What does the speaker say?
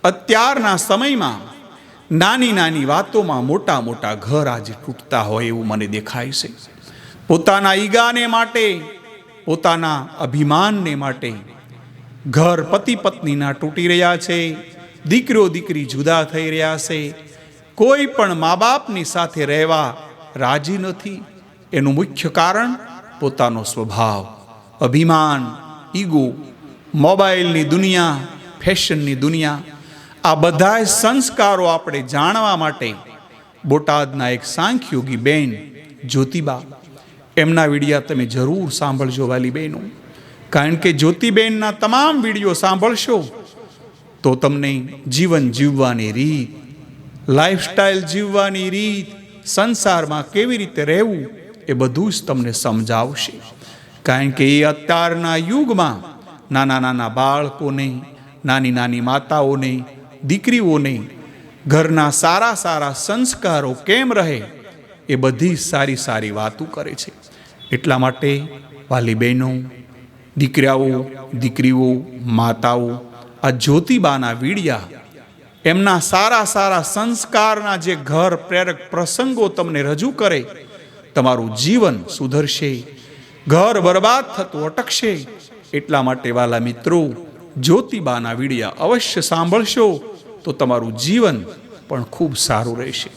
અત્યારના સમયમાં નાની નાની વાતોમાં મોટા મોટા ઘર આજે તૂટતા હોય એવું મને દેખાય છે. પોતાના ઈગાને માટે, પોતાના અભિમાનને માટે ઘર પતિ પત્નીના તૂટી રહ્યા છે. દીકરો દીકરી જુદા થઈ રહ્યા છે. કોઈ પણ મા બાપની સાથે રહેવા રાજી નથી. એનું મુખ્ય કારણ પોતાનો સ્વભાવ, અભિમાન, ઈગો, મોબાઈલની દુનિયા, ફેશનની દુનિયા. આ બધા સંસ્કારો આપણે જાણવા માટે બોટાદના એક સાંખ્યોગી બેન જ્યોતિબા, એમના વિડીયા તમે જરૂર સાંભળજો વાલી બહેનો. કારણ કે જ્યોતિબેનના તમામ વિડીયો સાંભળશો તો તમને જીવન જીવવાની રીત, લાઈફસ્ટાઈલ જીવવાની રીત, સંસારમાં કેવી રીતે રહેવું એ બધું જ તમને સમજાવશે. કારણ કે એ અત્યારના યુગમાં નાના નાના બાળકોને, નાની નાની માતાઓને, દીકરીઓને ઘરના સારા સારા સંસ્કારો કેમ રહે એ બધી સારી સારી વાતો કરે છે. એટલા માટે વાલી બહેનો, દીકરાઓ, દીકરીઓ, માતાઓ, આ જ્યોતિબાના વીડિયા, એમના સારા સારા સંસ્કારના જે ઘર પ્રેરક પ્રસંગો તમને રજૂ કરે, તમારું જીવન સુધરશે, ઘર બરબાદ થતું અટકશે. એટલા માટે વાલા મિત્રો, જ્યોતિબાના વિડીયા અવશ્ય સાંભળશો તો તમારું જીવન પણ ખૂબ સારું રહેશે.